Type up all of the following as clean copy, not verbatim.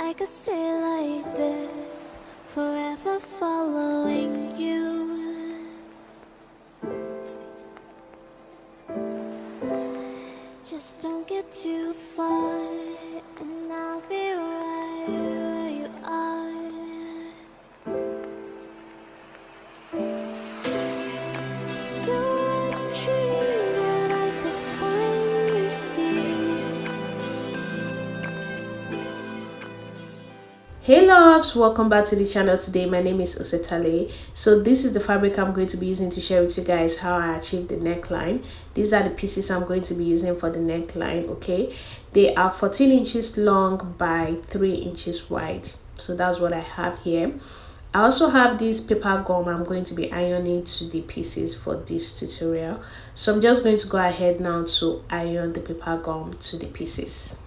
I could stay like this, forever following you. Just don't get too far, and I'll be right where you are. You're a dream that I could finally see. Hey loves, welcome back to the channel. Today my name is Osetale. So this is the fabric I'm going to be using to share with you guys how I achieved the neckline. These are the pieces I'm going to be using for the neckline. Okay, they are 14 inches long by 3 inches wide, so that's what I have here. I also have this paper gum I'm going to be ironing to the pieces for this tutorial, so I'm just going to go ahead now to iron the paper gum to the pieces.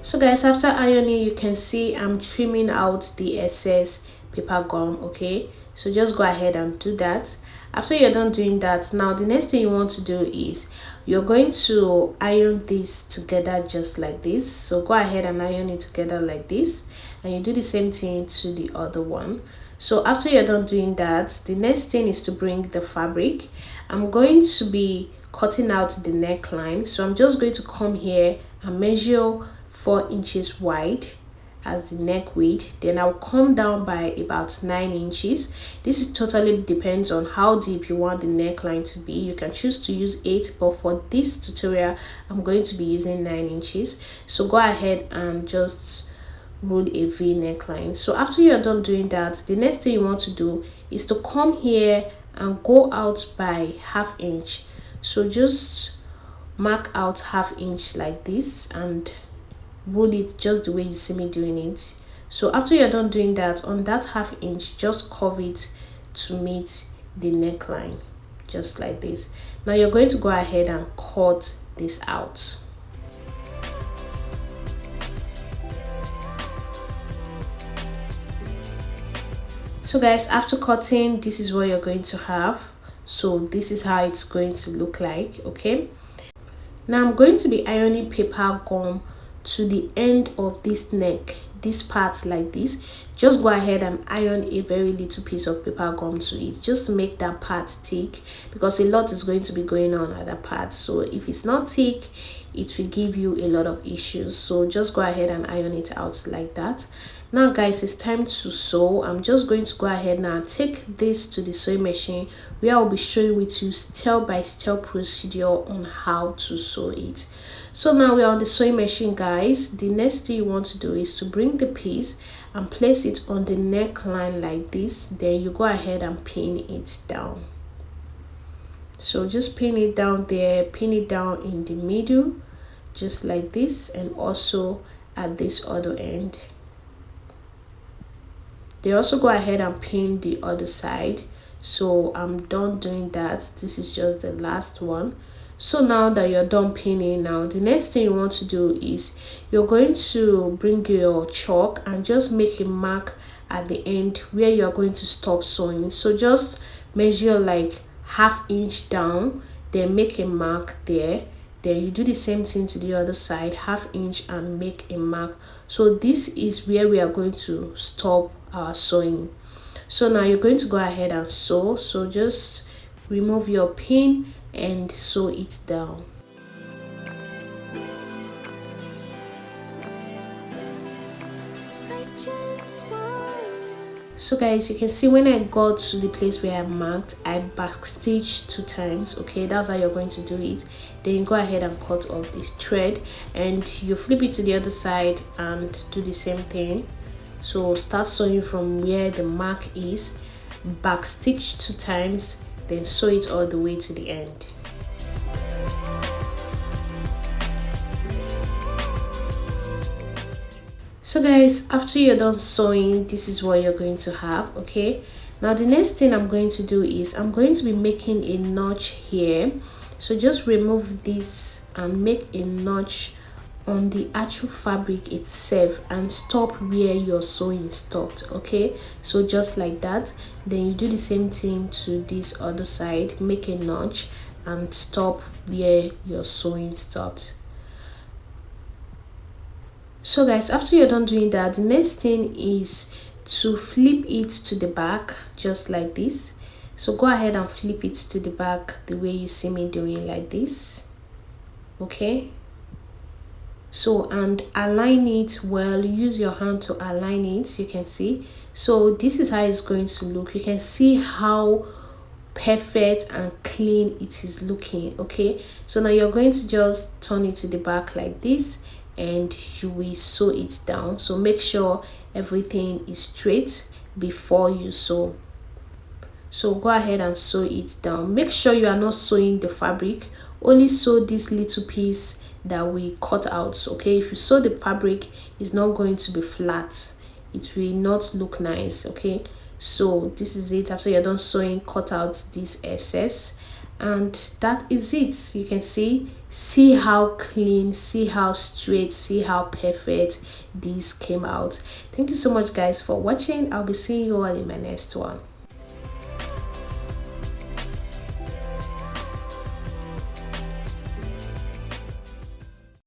So guys, after ironing, you can see I'm trimming out the excess paper gum. Okay, so just go ahead and do that. After you're done doing that, now the next thing you want to do is you're going to iron this together just like this. So go ahead and iron it together like this, and you do the same thing to the other one. So after you're done doing that, the next thing is to bring the fabric. I'm going to be cutting out the neckline, so I'm just going to come here and measure 4 inches wide as the neck width. Then I'll come down by about 9 inches. This is totally depends on how deep you want the neckline to be. You can choose to use 8, but for this tutorial I'm going to be using 9 inches. So go ahead and just rule a V neckline. So after you're done doing that, the next thing you want to do is to come here and go out by ½ inch. So just mark out ½ inch like this and roll it just the way you see me doing it. So after you're done doing that, on that ½ inch, just curve it to meet the neckline just like this. Now you're going to go ahead and cut this out. So guys, after cutting, this is what you're going to have. So this is how it's going to look like. Okay, now I'm going to be ironing paper gum to the end of this neck, this part like this. Just go ahead and iron a very little piece of paper gum to it, just to make that part thick, because a lot is going to be going on at that part. So if it's not thick, it will give you a lot of issues. So just go ahead and iron it out like that. Now guys, it's time to sew. I'm just going to go ahead now and take this to the sewing machine, where I'll be showing with you step by step procedure on how to sew it. So now we're on the sewing machine guys. The next thing you want to do is to bring the piece and place it on the neckline like this. Then you go ahead and pin it down. So just pin it down there, pin it down in the middle just like this, and also at this other end. They also go ahead and pin the other side. So I'm done doing that. This is just the last one. So now that you're done pinning, now the next thing you want to do is you're going to bring your chalk and just make a mark at the end where you're going to stop sewing. So just measure like ½ inch down, then make a mark there. Then you do the same thing to the other side, ½ inch, and make a mark. So this is where we are going to stop our sewing. So now you're going to go ahead and sew. So just remove your pin and sew it down. So guys, you can see when I got to the place where I marked, I backstitched 2 times. Okay, that's how you're going to do it. Then you go ahead and cut off this thread, and you flip it to the other side and do the same thing. So start sewing from where the mark is, backstitch 2 times, then sew it all the way to the end. So guys, after you're done sewing, this is what you're going to have. Okay, now the next thing I'm going to do is I'm going to be making a notch here. So just remove this and make a notch on the actual fabric itself and stop where your sewing stopped. Okay, so just like that. Then you do the same thing to this other side, make a notch and stop where your sewing stopped. So guys, after you're done doing that, the next thing is to flip it to the back, just like this. So go ahead and flip it to the back the way you see me doing, like this. Okay, so and align it well. Use your hand to align it. You can see, so this is how it's going to look. You can see how perfect and clean it is looking. Okay, so now you're going to just turn it to the back like this and you will sew it down. So make sure everything is straight before you sew. So go ahead and sew it down. Make sure you are not sewing the fabric, only sew this little piece that we cut out. Okay, if you sew the fabric, it's not going to be flat, it will not look nice. Okay, so this is it. After you're done sewing, cut out this excess and that is it. You can see how clean, see how straight, see how perfect this came out. Thank you so much guys for watching. I'll be seeing you all in my next one.